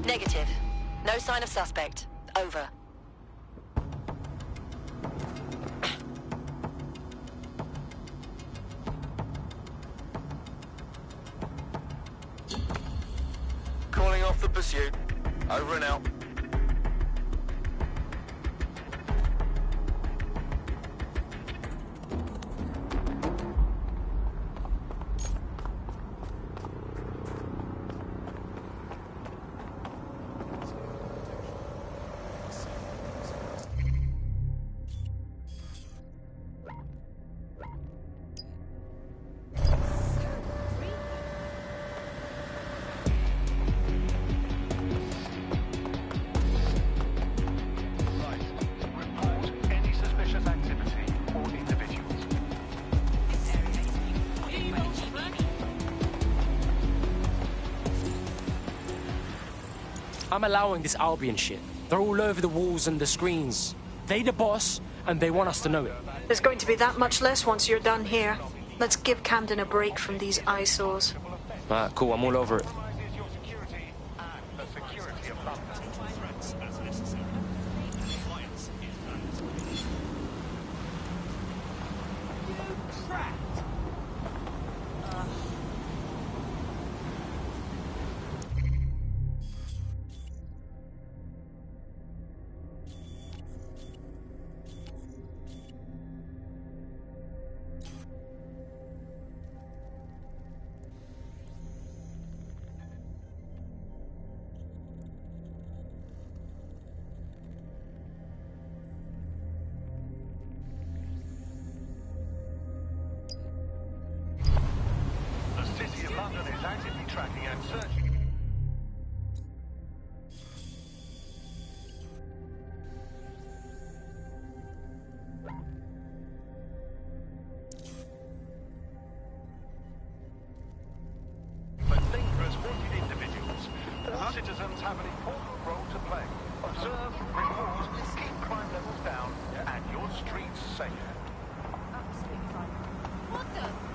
Negative. No sign of suspect. Over. Calling off the pursuit. Over and out. I'm allowing this Albion shit. They're all over the walls and the screens. They the boss, and they want us to know it. There's going to be that much less once you're done here. Let's give Camden a break from these eyesores. Alright, cool, I'm all over it. Citizens have an important role to play. Observe, report, keep crime levels down, and your streets safe. Absolutely fine. What the?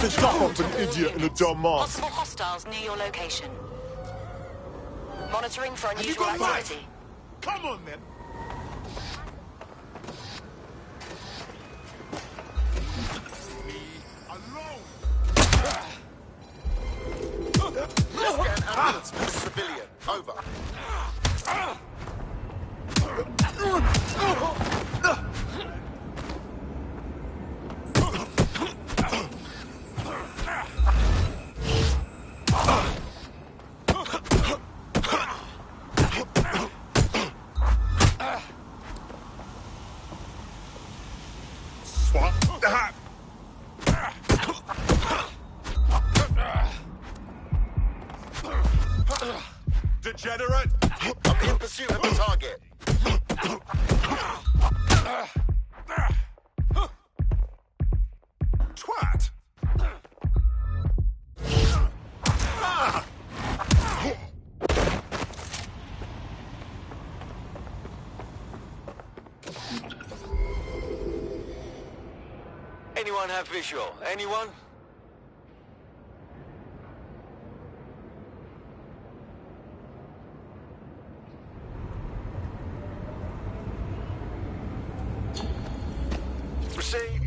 To shut up an idiot in a dumb mask. Possible hostiles near your location. Monitoring for unusual activity. Come on, then. Scan ambulance for civilian. Over. Degenerate! I'm in pursuit of the target. Twat! Anyone have visual? Anyone? Proceed.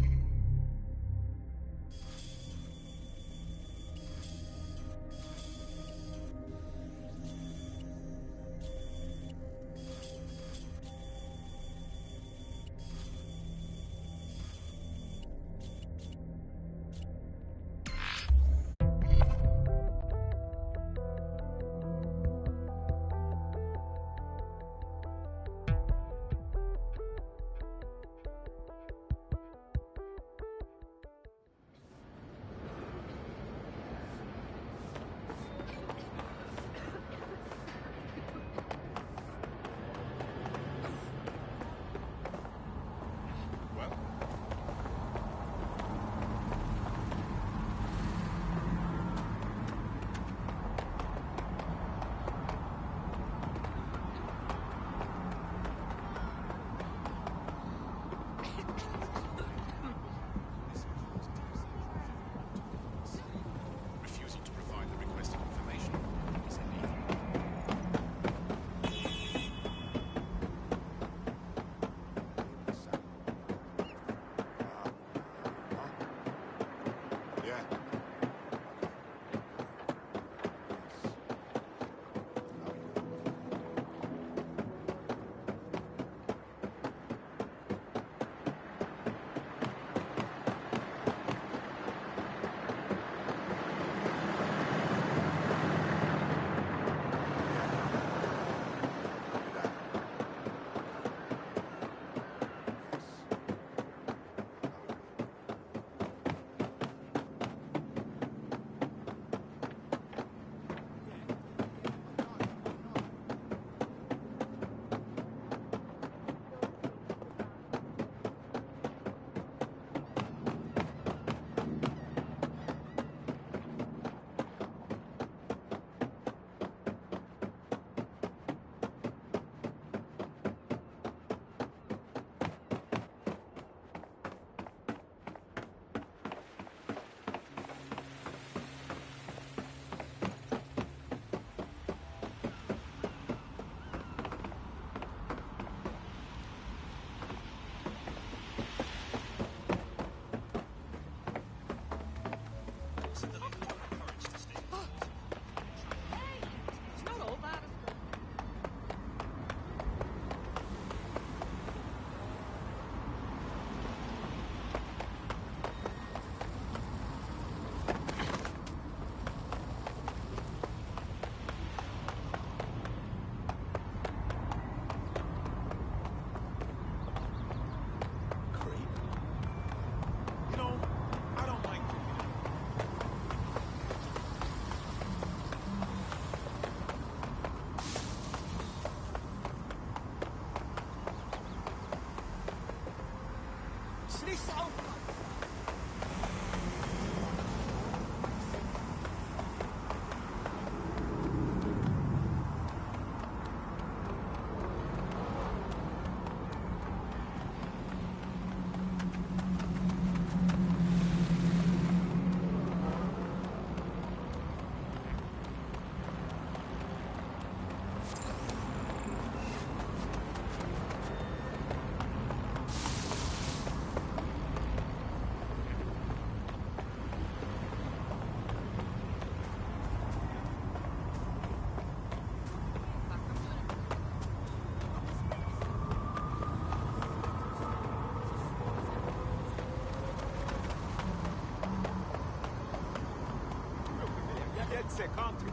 DedSec, aren't you?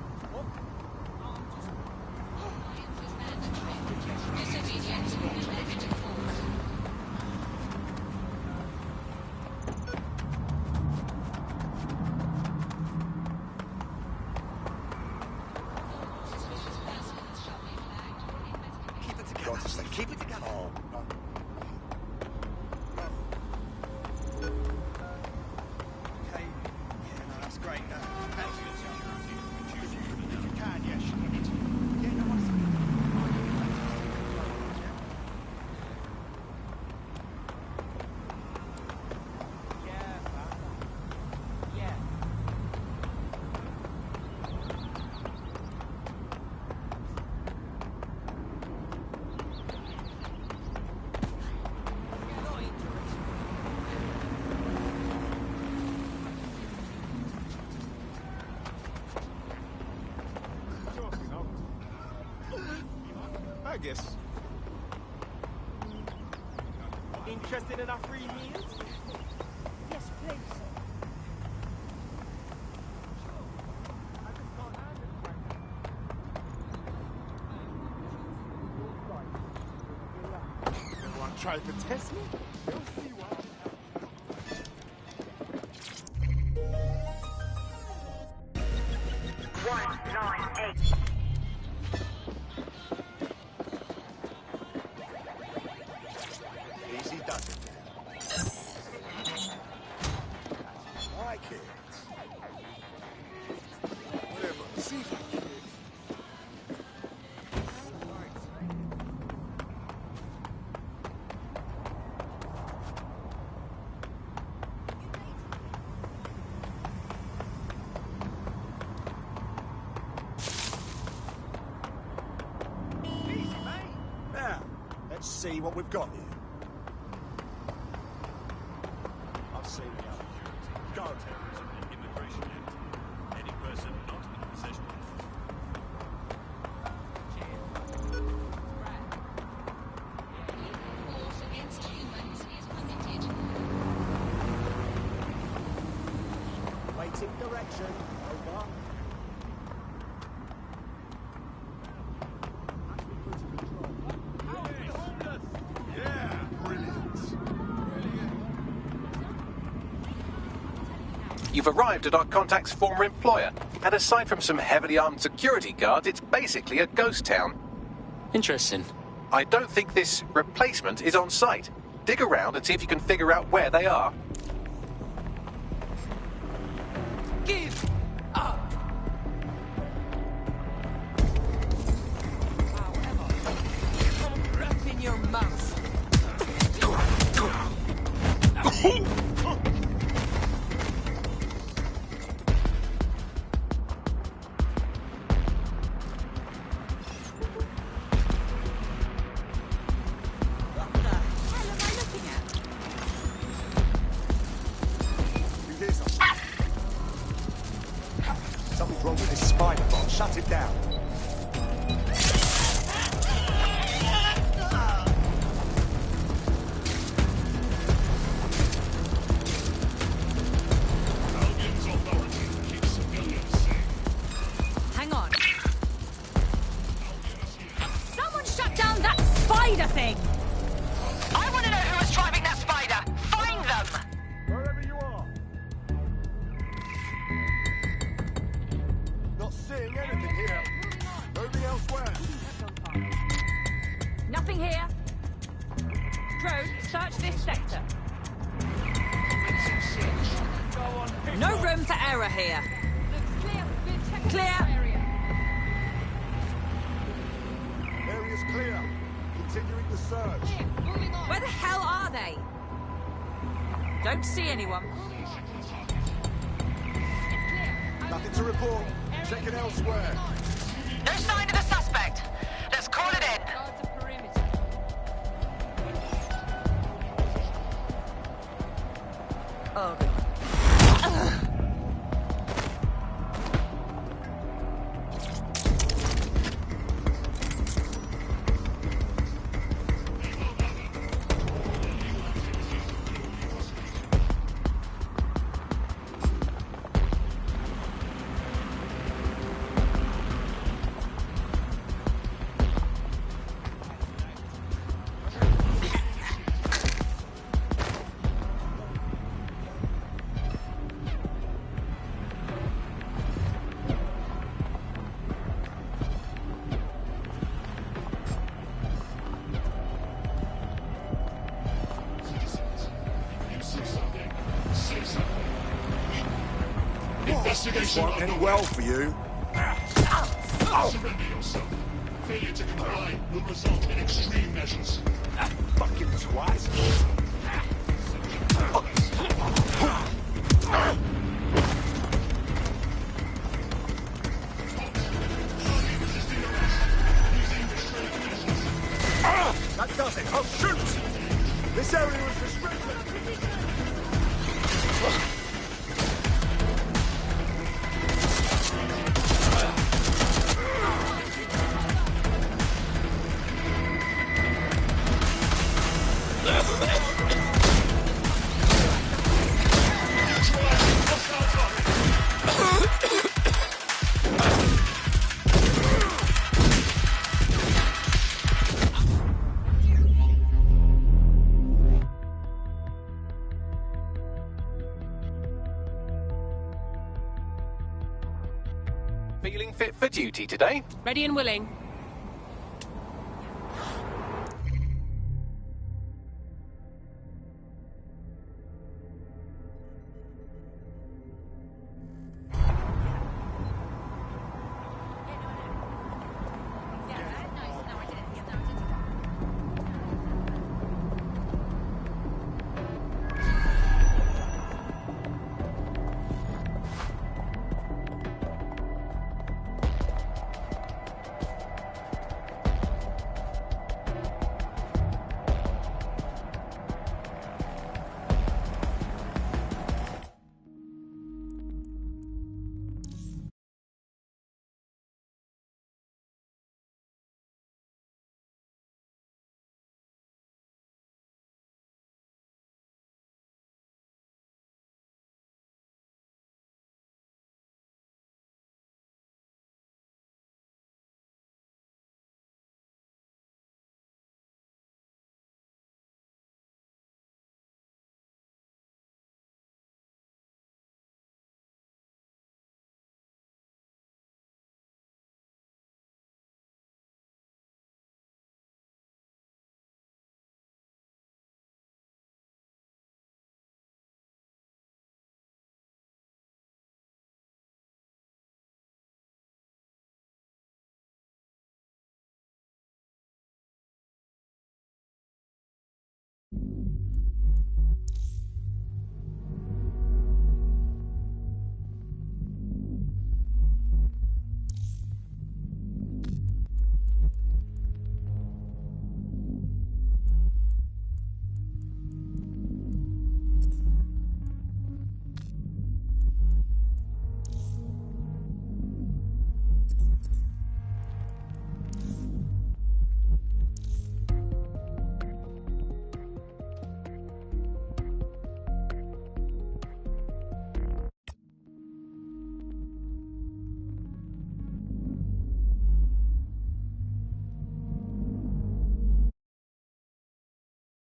Keep it together. Keep it together. Oh, no. Okay. Yeah, no, that's great. If you can, yeah, shoot. Yeah, no, I guess. Interested in our free meals? Yes, please. Everyone try to test me? They'll see why. Easy does it. Like it. Whatever. See if I can. Easy, mate. Now, let's see what we've got here. I've seen the other. Go. Terrorism and Immigration Act. Any person not in possession of Waiting direction. Over. Yeah, brilliant. You've arrived at our contact's former employer, and aside from some heavily armed security guards, it's basically a ghost town. Interesting. I don't think this replacement is on site. Dig around and see if you can figure out where they are. Give up! However, rap in your mouth. Something's wrong with this spider bot. Shut it down. Hang on. Someone shut down that spider thing! I want to know who was driving that spider. Find them. Wherever you are. Not seeing anything here. Moving elsewhere. Nothing here. Drone, search this sector. No room for error here. Clear. Area's clear. Continuing the search. Where the hell are they? Don't see anyone. Nothing to report. Checking elsewhere. No sign of the suspect. Let's call it in. Oh, This won't end well for you. Surrender yourself. Failure to comply will result in extreme measures. Fucking twat. That does it. Oh, shoot! This area was restricted. Feeling fit for duty today? Ready and willing.